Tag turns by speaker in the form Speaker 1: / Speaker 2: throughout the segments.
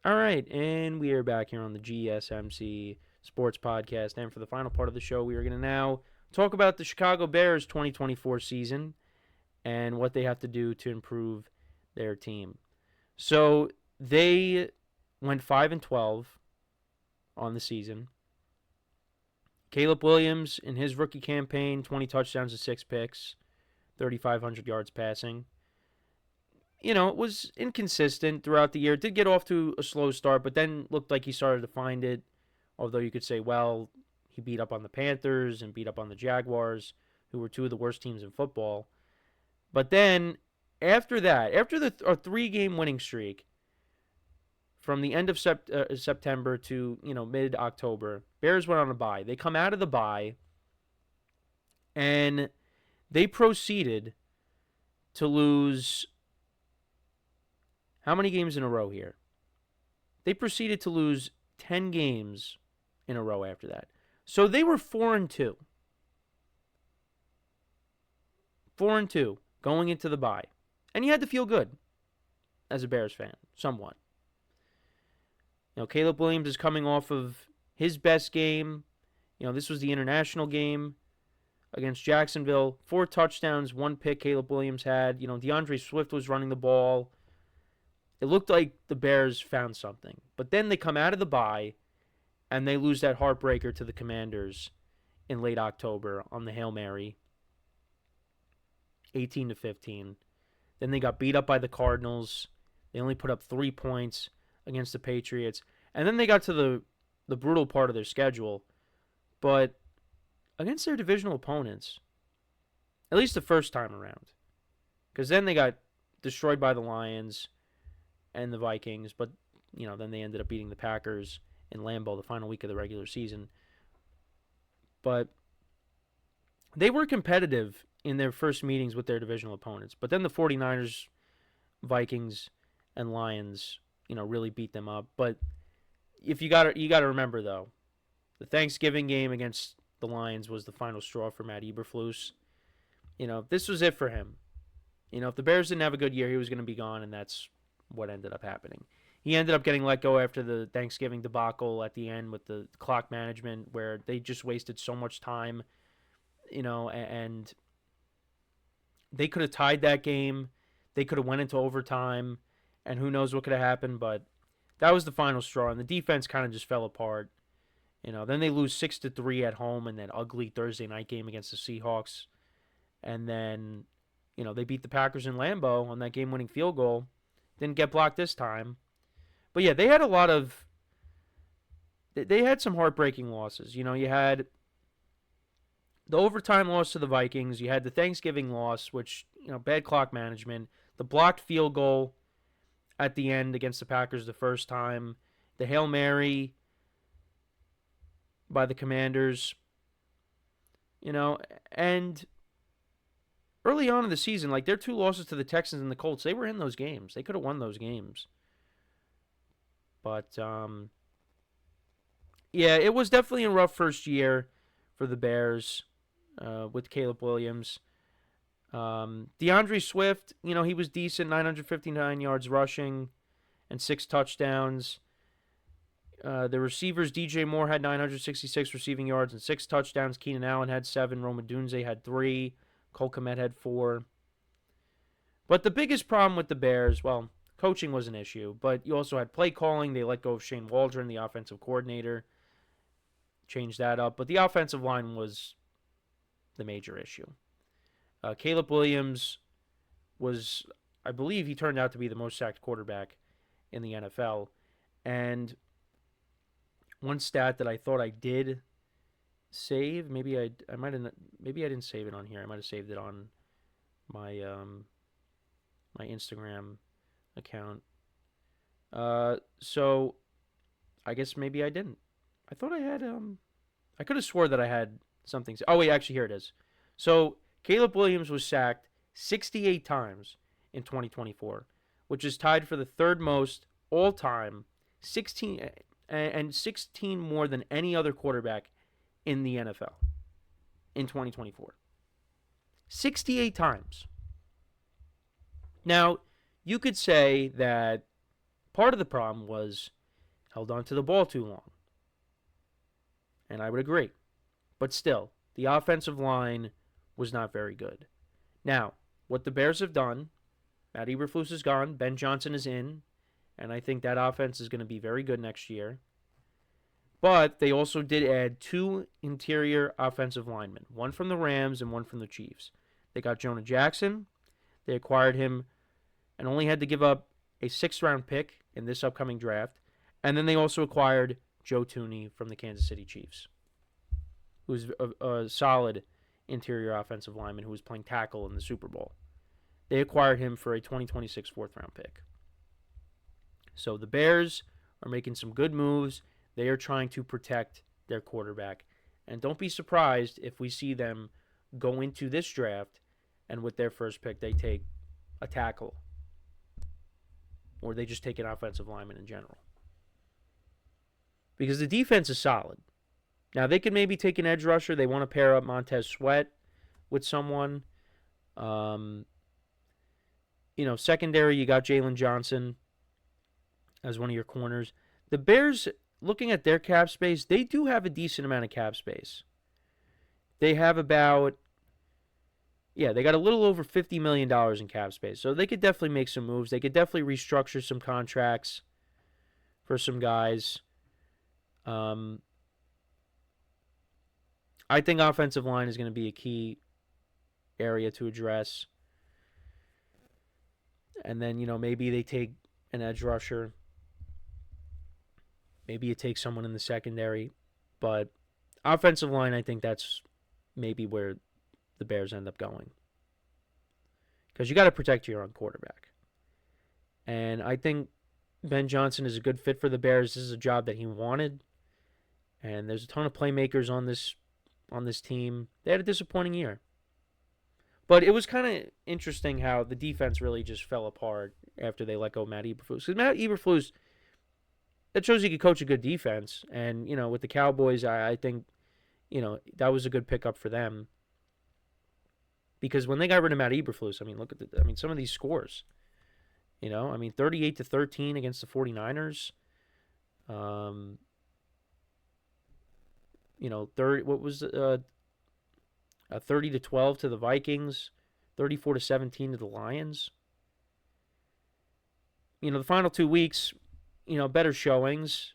Speaker 1: All right, and we are back here on the GSMC Sports Podcast. And for the final part of the show, we are going to now talk about the Chicago Bears 2024 season and what they have to do to improve their team. So they went 5-12 on the season. Caleb Williams in his rookie campaign, 20 touchdowns and 6 picks, 3,500 yards passing. It was inconsistent throughout the year. It did get off to a slow start, but then looked like he started to find it. Although you could say, well, he beat up on the Panthers and beat up on the Jaguars, who were two of the worst teams in football. But then after that, after a 3-game winning streak from the end of September to mid October, Bears went on a bye. They come out of the bye and they proceeded to lose how many games in a row here? They proceeded to lose 10 games in a row after that. So they were 4-2. 4-2 going into the bye. And you had to feel good as a Bears fan, somewhat. Caleb Williams is coming off of his best game. This was the international game against Jacksonville. 4 touchdowns, 1 pick Caleb Williams had. DeAndre Swift was running the ball. It looked like the Bears found something. But then they come out of the bye and they lose that heartbreaker to the Commanders in late October on the Hail Mary, 18-15. Then they got beat up by the Cardinals. They only put up 3 points against the Patriots. And then they got to the brutal part of their schedule. But against their divisional opponents, at least the first time around, because then they got destroyed by the Lions and the Vikings, but then they ended up beating the Packers in Lambeau the final week of the regular season. But they were competitive in their first meetings with their divisional opponents, but then the 49ers, Vikings, and Lions, really beat them up. But if you got to remember though, the Thanksgiving game against the Lions was the final straw for Matt Eberflus. This was it for him. If the Bears didn't have a good year, he was going to be gone, and that's what ended up happening. He ended up getting let go after the Thanksgiving debacle at the end with the clock management, where they just wasted so much time, and they could have tied that game. They could have went into overtime, and who knows what could have happened, but that was the final straw, and the defense kind of just fell apart. Then they lose 6-3 at home in that ugly Thursday night game against the Seahawks, and then they beat the Packers in Lambeau on that game-winning field goal. Didn't get blocked this time. But yeah, they had some heartbreaking losses. You had the overtime loss to the Vikings. You had the Thanksgiving loss, which, bad clock management. The blocked field goal at the end against the Packers the first time. The Hail Mary by the Commanders. And early on in the season, like their 2 losses to the Texans and the Colts, they were in those games. They could have won those games. But, yeah, it was definitely a rough first year for the Bears with Caleb Williams. DeAndre Swift, he was decent, 959 yards rushing and 6 touchdowns. The receivers, DJ Moore had 966 receiving yards and 6 touchdowns. Keenan Allen had 7. Rome Odunze had 3. Cole Kmet had 4. But the biggest problem with the Bears, well, coaching was an issue, but you also had play calling. They let go of Shane Waldron, the offensive coordinator. Changed that up. But the offensive line was the major issue. Caleb Williams was, I believe he turned out to be the most sacked quarterback in the NFL. And one stat that I thought I did save, maybe I didn't save it on here. I might have saved it on my my Instagram account. So I guess maybe I didn't. I thought I had I could have swore that I had something. Oh wait, actually here it is. So Caleb Williams was sacked 68 times in 2024, which is tied for the 3rd most all time, 16 more than any other quarterback in the NFL in 2024. 68 times. Now, you could say that Part of the problem was held on to the ball too long. And I would agree. But still, the offensive line was not very good. Now, what the Bears have done, Matt Eberflus is gone, Ben Johnson is in, and I think that offense is going to be very good next year. But they also did add 2 interior offensive linemen, one from the Rams and one from the Chiefs. They got Jonah Jackson. They acquired him and only had to give up a 6th-round pick in this upcoming draft. And then they also acquired Joe Thuney from the Kansas City Chiefs, who's a solid interior offensive lineman who was playing tackle in the Super Bowl. They acquired him for a 2026 4th-round pick. So the Bears are making some good moves. They are trying to protect their quarterback. And don't be surprised if we see them go into this draft and with their first pick they take a tackle. Or they just take an offensive lineman in general. Because the defense is solid. Now, they could maybe take an edge rusher. They want to pair up Montez Sweat with someone. Secondary, you got Jalen Johnson as one of your corners. The Bears, looking at their cap space, they do have a decent amount of cap space. They have they got a little over $50 million in cap space. So they could definitely make some moves. They could definitely restructure some contracts for some guys. I think offensive line is going to be a key area to address. And then, maybe they take an edge rusher. Maybe you take someone in the secondary. But offensive line, I think that's maybe where the Bears end up going. Because you got to protect your own quarterback. And I think Ben Johnson is a good fit for the Bears. This is a job that he wanted. And there's a ton of playmakers on this team. They had a disappointing year. But it was kind of interesting how the defense really just fell apart after they let go of Matt Eberflus. Because Matt Eberflus, that shows he could coach a good defense. And, with the Cowboys, I think, that was a good pickup for them. Because when they got rid of Matt Eberflus, look at some of these scores. 38-13 against the 49ers. 30-12 to the Vikings, 34-17 to the Lions. The final 2 weeks, better showings.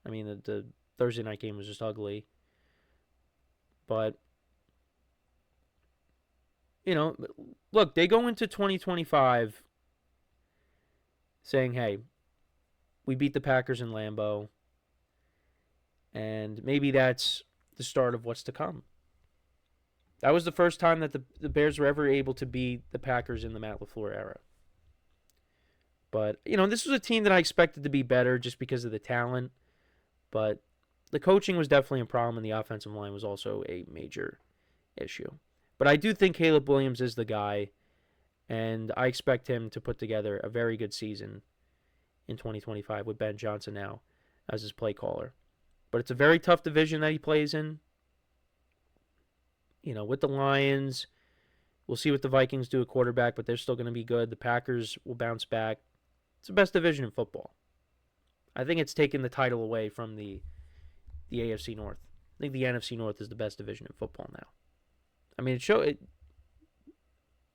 Speaker 1: The Thursday night game was just ugly. But, look, they go into 2025 saying, hey, we beat the Packers in Lambeau. And maybe that's the start of what's to come. That was the first time that the Bears were ever able to beat the Packers in the Matt LaFleur era. But, this was a team that I expected to be better just because of the talent. But the coaching was definitely a problem, and the offensive line was also a major issue. But I do think Caleb Williams is the guy, and I expect him to put together a very good season in 2025 with Ben Johnson now as his play caller. But it's a very tough division that he plays in. With the Lions, we'll see what the Vikings do at quarterback, but they're still going to be good. The Packers will bounce back. It's the best division in football. I think it's taken the title away from the AFC North. I think the NFC North is the best division in football now.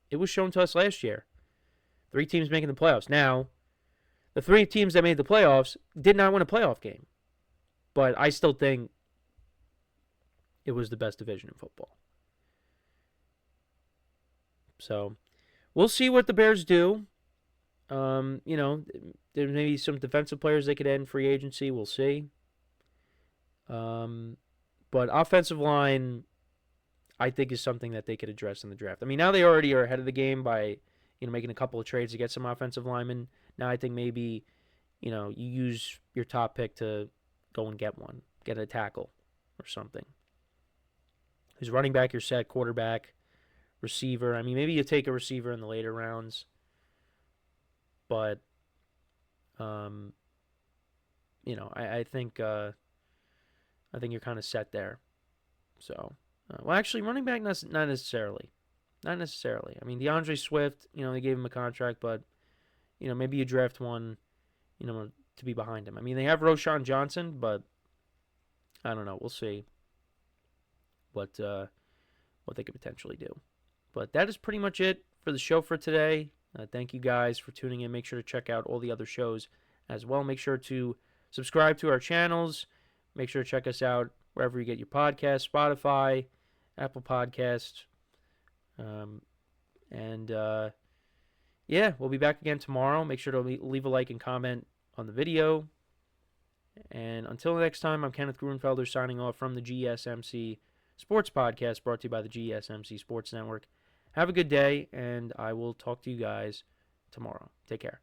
Speaker 1: It was shown to us last year. 3 teams making the playoffs. Now, the 3 teams that made the playoffs did not win a playoff game. But I still think it was the best division in football. So, we'll see what the Bears do. There may be some defensive players they could add in free agency. We'll see. But offensive line, I think, is something that they could address in the draft. Now they already are ahead of the game by, making a couple of trades to get some offensive linemen. Now I think maybe, you use your top pick to go and get one. Get a tackle or something. Who's running back, you're set, quarterback, receiver. Maybe you take a receiver in the later rounds. But, I think you're kind of set there. So, actually, running back, not necessarily. Not necessarily. DeAndre Swift, they gave him a contract, but, maybe you draft one, to be behind him. I mean, they have Roshan Johnson, but I don't know. We'll see what they could potentially do. But that is pretty much it for the show for today. Thank you guys for tuning in. Make sure to check out all the other shows as well. Make sure to subscribe to our channels. Make sure to check us out wherever you get your podcasts, Spotify, Apple Podcasts. Yeah, we'll be back again tomorrow. Make sure to leave a like and comment on the video. And until next time, I'm Kenneth Grunfelder signing off from the GSMC Sports Podcast brought to you by the GSMC Sports Network. Have a good day, and I will talk to you guys tomorrow. Take care.